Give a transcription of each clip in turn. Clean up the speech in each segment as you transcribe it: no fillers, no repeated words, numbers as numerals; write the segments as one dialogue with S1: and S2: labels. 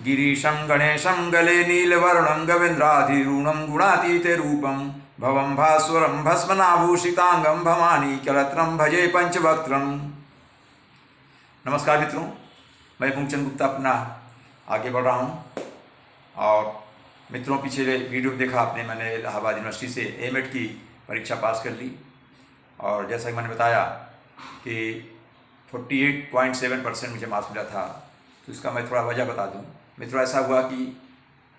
S1: गिरीशं गणेशं गले नीलवर्णं गवेन्द्राधिरूणं गुणातीते रूपं भवं भास्वरं भस्मनाभूषितांगं भवानी कलत्रं भजे पंचवक्त्रं। नमस्कार मित्रों, मैं मूलचंद गुप्ता अपना आगे बढ़ रहा हूँ। और मित्रों, पिछले वीडियो देखा आपने, मैंने इलाहाबाद यूनिवर्सिटी से एमएड की परीक्षा पास कर ली। और जैसा कि मैंने बताया कि 48.7% मुझे मार्क्स मिला था। तो इसका मैं थोड़ा वजह बता दूं। मित्रों, ऐसा हुआ कि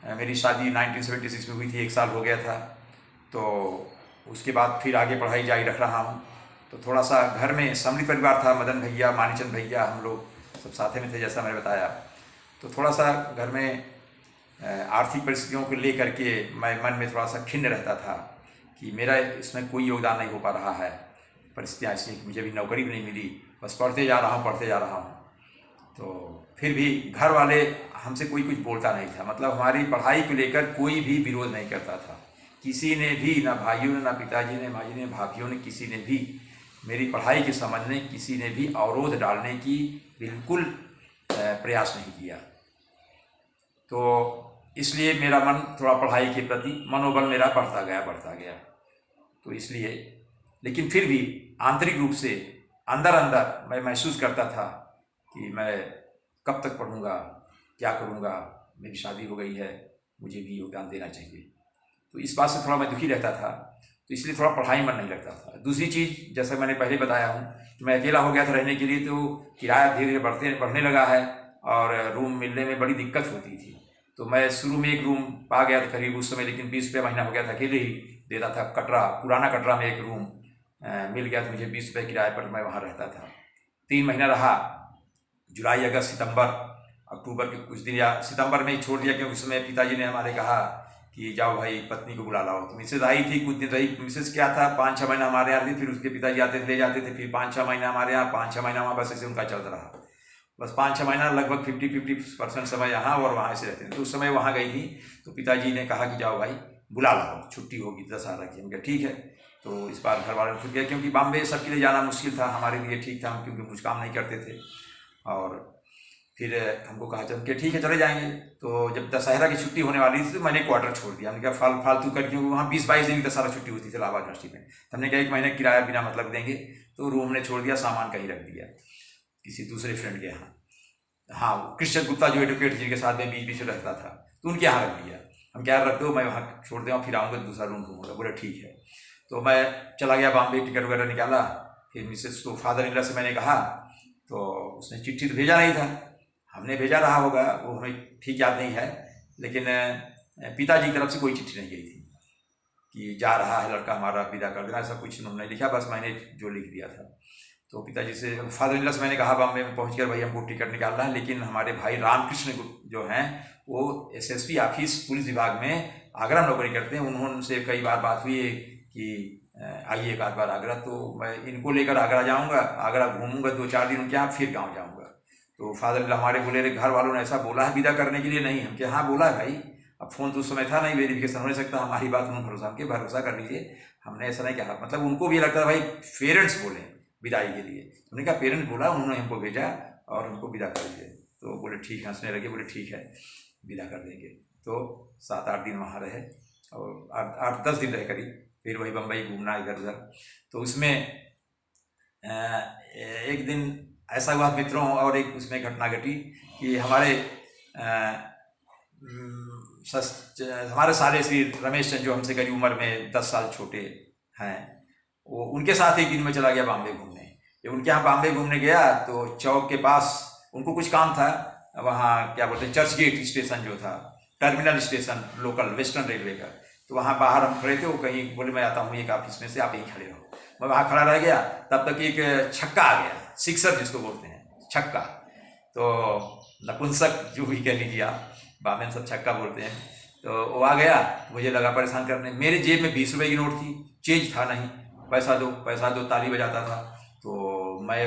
S1: मेरी शादी 1976 में हुई थी, 1 साल हो गया था। तो उसके बाद फिर आगे पढ़ाई जारी रख रहा हूँ। तो थोड़ा सा घर में सम्मिलित परिवार था, मदन भैया, मानीचंद भैया, हम लोग सब साथ में थे जैसा मैंने बताया। तो थोड़ा सा घर में आर्थिक परिस्थितियों को लेकर के मैं मन में थोड़ा सा खिन्न रहता था कि मेरा इसमें कोई योगदान नहीं हो पा रहा है। परिस्थितियाँ ऐसी कि मुझे भी नौकरी भी नहीं मिली, बस पढ़ते जा रहा हूँ। तो फिर भी घर वाले हमसे कोई कुछ बोलता नहीं था, मतलब हमारी पढ़ाई को लेकर कोई भी विरोध नहीं करता था। किसी ने भी, ना भाइयों ने, ना पिताजी ने, माँ जी ने, भाभीयों ने, किसी ने भी मेरी पढ़ाई के संबंध में किसी ने भी अवरोध डालने की बिल्कुल प्रयास नहीं किया। तो इसलिए मेरा मन थोड़ा पढ़ाई के प्रति मनोबल मेरा बढ़ता गया। तो इसलिए, लेकिन फिर भी आंतरिक रूप से अंदर अंदर मैं महसूस करता था कि मैं कब तक पढ़ूंगा, क्या करूंगा, मेरी शादी हो गई है, मुझे भी योगदान देना चाहिए। तो इस बात से थोड़ा मैं दुखी रहता था। तो इसलिए थोड़ा पढ़ाई मन नहीं लगता था। दूसरी चीज़, जैसा मैंने पहले बताया हूँ कि मैं अकेला हो गया था रहने के लिए, तो किराया धीरे धीरे बढ़ने लगा है और रूम मिलने में बड़ी दिक्कत होती थी। तो मैं शुरू में एक रूम पा गया था करीब उस समय, लेकिन 20 रुपये महीना हो गया था, अकेले ही देता था। कटरा, पुराना कटरा में एक रूम मिल गया था मुझे 20 रुपये किराए पर, मैं वहाँ रहता था। 3 महीना रहा, जुलाई, अगस्त, सितंबर, अक्टूबर के कुछ दिन, या सितंबर में ही छोड़ दिया, क्योंकि उस समय पिताजी ने हमारे कहा कि जाओ भाई पत्नी को बुला लाओ। तो मिसेज आई थी, कुछ दिन रही। मिसेज क्या था, 5-6 महीना हमारे यहाँ रही, फिर उसके पिताजी आते थे, ले जाते थे, फिर 5-6 महीना हमारे यहाँ, 5-6 महीना वहाँ, बस ऐसे उनका चलता रहा। बस 5-6 महीना, लगभग 50% समय यहाँ और वहाँ ऐसे रहते थे। तो उस समय वहाँ गई थी, तो पिताजी ने कहा कि जाओ भाई बुला लाओ, छुट्टी होगी दशहरा की। हम कहा ठीक है। तो इस बार घर वालों ने छुट गया, क्योंकि बॉम्बे सबके लिए जाना मुश्किल था, हमारे लिए ठीक था, क्योंकि कुछ काम नहीं करते थे। और फिर हमको कहा चल के ठीक है चले जाएंगे। तो जब दशहरा की छुट्टी होने वाली थी तो मैंने क्वार्टर छोड़ दिया। हमने कहा फालतू करके, वहाँ 20-22 दिन की दशहरा छुट्टी होती थी इलाहाबाद यूनिवर्सिटी में। तो हमने कहा 1 महीने किराया बिना मतलब देंगे। तो रूम ने छोड़ दिया, सामान कहीं रख दिया किसी दूसरे फ्रेंड के यहाँ। हाँ, कृष्ण गुप्ता जो एडवोकेट जिनके साथ में बीच में रहता था, तो उनके यहाँ रख दिया। हम क्या रख दो, मैं वहाँ छोड़ दूँगा, फिर आऊँगा दूसरा रूम ढूंढूंगा। बोले ठीक है। तो मैं चला गया बॉम्बे, टिकट वगैरह निकाला। फिर मिसेस को, फादर इन लॉ से मैंने कहा, तो उसने चिट्ठी तो भेजा नहीं था, हमने भेजा रहा होगा, वो हमें ठीक याद नहीं है, लेकिन पिताजी की तरफ से कोई चिट्ठी नहीं गई थी कि जा रहा है लड़का हमारा, विदा कर देना, ऐसा कुछ उन्होंने नहीं लिखा। बस मैंने जो लिख दिया था। तो पिताजी से, फादर इन लॉ से मैंने कहा बॉम्बे में पहुँच कर, भाई हमको टिकट निकालना है, लेकिन हमारे भाई रामकृष्ण जो हैं वो एसएसपी ऑफिस पुलिस विभाग में आगरा नौकरी करते हैं। उन्होंने कई बार बात हुई है कि आइए एक आध बार आगरा। तो मैं इनको लेकर आगरा जाऊँगा, आगरा घूमूंगा 2-4 दिन उनके यहाँ, फिर गाँव जाऊँगा। तो फादर इन लॉ हमारे बोले, रे घर वालों ने ऐसा बोला है विदा करने के लिए? नहीं। हम क्या, हाँ बोला है भाई। अब फ़ोन तो उस समय था नहीं, वेरिफिकेशन हो नहीं सकता, हमारी बात उन्होंने भरोसा, हमके भरोसा कर लीजिए, हमने ऐसा नहीं कहा। मतलब उनको भी लगता था भाई पेरेंट्स बोले विदाई के लिए। उन्होंने कहा पेरेंट्स बोला, उन्होंने हमको भेजा और हमको विदा कर दिए। तो बोले ठीक है, हंसने लगे, बोले ठीक है विदा कर देंगे। तो 7-8 दिन वहाँ रहे और 8-10 दिन रह करीब, फिर वही बम्बई घूमना इधर उधर। तो उसमें एक दिन ऐसा हुआ मित्रों, और एक उसमें घटना घटी कि हमारे सारे श्री रमेश चंद, जो हमसे करीब उम्र में 10 साल छोटे हैं, वो उनके साथ एक दिन में चला गया बॉम्बे घूमने। जब उनके यहाँ बॉम्बे घूमने गया तो चौक के पास उनको कुछ काम था, वहाँ क्या बोलते हैं, चर्च गेट स्टेशन जो था, terminal station local western railway का। तो वहाँ बाहर हम खड़े थे, वो कहीं बोले मैं आता हूँ एक ऑफिस में से, आप यहीं खड़े रहो। मैं वहाँ खड़ा रह गया, तब तक एक छक्का आ गया, सिक्सर जिसको बोलते हैं, छक्का। तो नपुंसक जो भी कह लीजिए आप, बामे में सब छक्का बोलते हैं। तो वो आ गया, मुझे लगा परेशान करने। मेरे जेब में 20 रुपये की नोट थी, चेंज था नहीं, पैसा दो ताली बजाता था। तो मैं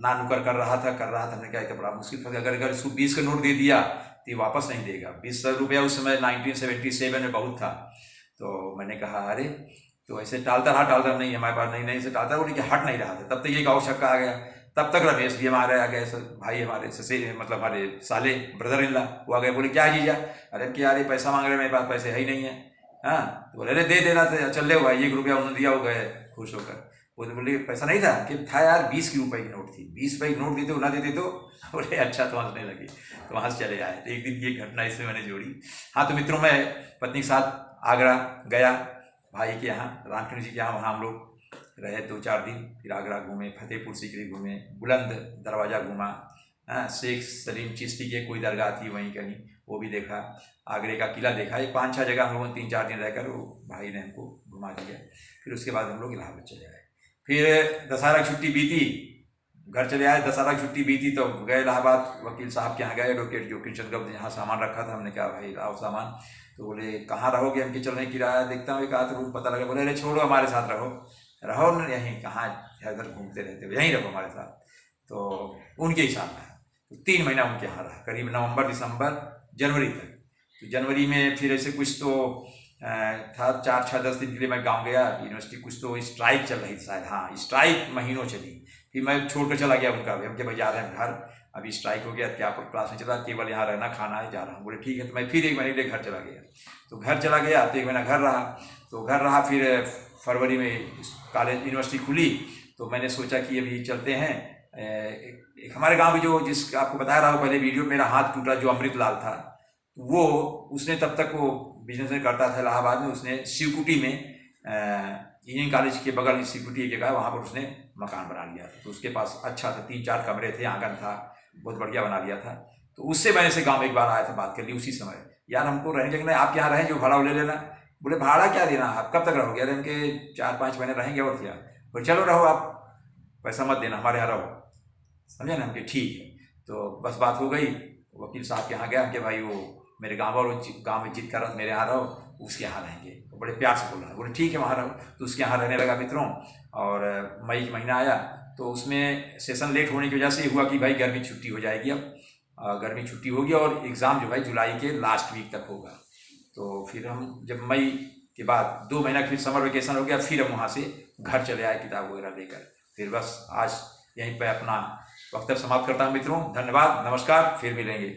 S1: ना नुकर कर रहा था। हमने क्या, तो बड़ा मुश्किल था, अगर इसको 20 का नोट दे दिया तो ये वापस नहीं देगा। 20 रुपया उस समय 1977 में बहुत था। तो मैंने कहा अरे, तो ऐसे टालता नहीं, हमारे पास नहीं से टालता, बोले कि हट नहीं रहा था। तब तक ये गाँव छक्का आ गया। तब तक रमेश भी हमारे आ गए, भाई हमारे ससे मतलब हमारे साले ब्रदर इन लॉ वो आ गए, बोले क्या जीजा, अरे क्या यार पैसा मांग रहे मेरे पास पैसे है ही नहीं है। हाँ तो बोले अरे दे देना था, चल ले भाई 1 रुपया उन्होंने दिया, हो गए खुश होकर। वो तो बोले पैसा नहीं था कि था यार 20 रुपए की नोट थी, 20 रुपए की नोट देते हो ना देते तो बोले अच्छा तो हंसने लगे, तो वहाँ से चले आए। तो एक दिन की एक घटना इसमें मैंने जोड़ी। हाँ तो मित्रों मैं पत्नी के साथ आगरा गया भाई के यहाँ, रामकृष्ण जी के यहाँ, वहाँ हम लोग रहे 2-4 दिन। फिर आगरा घूमे, फतेहपुर सीकरी घूमे, बुलंद दरवाज़ा घूमा, हाँ शेख सलीम चिश्ती के कोई दरगाह थी वहीं कहीं वो भी देखा, आगरे का किला देखा। ये 5-6 जगह हम लोगों ने 3-4 दिन रहकर वो भाई ने हमको घुमा दिया। फिर उसके बाद हम लोग इलाहाबाद चले आए। फिर दशहरा की छुट्टी बीती, घर चले आए। दशहरा की छुट्टी बीती तो गए इलाहाबाद, वकील साहब के यहाँ गए, एडवोकेट जो किशन गब्ज यहाँ सामान रखा था। हमने कहा भाई लाओ सामान, तो बोले कहाँ रहोगे, हम कि चल नहीं किराया देखता हूँ एक आध रूम पता लगा। बोले अरे छोड़ो हमारे साथ रहो, रहो न यहीं, कहाँ इधर घूमते रहते हो, यहीं रहो हमारे साथ। तो उनके हिसाब में तो 3 महीना उनके यहाँ रहा, करीब नवंबर दिसंबर जनवरी तक। तो जनवरी में फिर ऐसे कुछ तो था 4-6-10 दिन के लिए मैं गांव गया, यूनिवर्सिटी कुछ तो स्ट्राइक चल रही थी शायद, हाँ स्ट्राइक महीनों चली। फिर मैं छोड़कर चला गया उनका भी, हम क्या भाई जा रहे हैं घर, अभी स्ट्राइक हो गया, क्या क्लास में चला, केवल यहाँ रहना खाना है, जा रहा हूँ। बोले ठीक है। तो मैं फिर 1 महीने के लिए घर चला गया। तो घर चला गया तो 1 महीना घर रहा। तो घर रहा, फिर फरवरी में कॉलेज यूनिवर्सिटी खुली तो मैंने सोचा कि अभी चलते हैं। एक हमारे गांव में जो जिस आपको बता रहा हूँ पहले वीडियो, मेरा हाथ टूटा जो अमृत लाल था, वो उसने तब तक वो बिजनेस में करता था इलाहाबाद में। उसने शिवकुटी में इंजीनियरिंग कॉलेज के बगल शिवकुटी एक जगह, वहाँ पर उसने मकान बना लिया था। तो उसके पास अच्छा था, 3-4 कमरे थे, आंगन था, बहुत बढ़िया बना लिया था। तो उससे मैंने से गाँव में एक बार आया था, बात कर ली उसी समय, यार हमको रहने जगह आप यहाँ रहें, जो भाड़ा ले लेना। बोले भाड़ा क्या देना, आप कब तक रहोगे, अरे इनके 4-5 महीने रहेंगे और क्या। बोले चलो रहो, आप पैसा मत देना, हमारे यहाँ रहो, समझे ना। हमके ठीक है। तो बस बात हो गई, वकील साहब के यहाँ गया, हमके भाई वो मेरे गाँव वालों गाँव में जिद कर रहा, मेरे यहाँ रहो, उसके यहाँ रहेंगे। वो बड़े प्यार से बोल रहा है, बोले ठीक है वहाँ रहो। तो उसके यहाँ रहने लगा मित्रों। और मई का महीना आया तो उसमें सेशन लेट होने की वजह से हुआ कि भाई गर्मी छुट्टी हो जाएगी, अब गर्मी छुट्टी होगी और एग्ज़ाम जो है जुलाई के लास्ट वीक तक होगा। तो फिर हम जब मई के बाद 2 महीना फिर समर वेकेशन हो गया, फिर हम वहाँ से घर चले आए किताब वगैरह लेकर। फिर बस आज यहीं पर अपना वक्तव्य समाप्त करता हूँ मित्रों। धन्यवाद, नमस्कार, फिर मिलेंगे।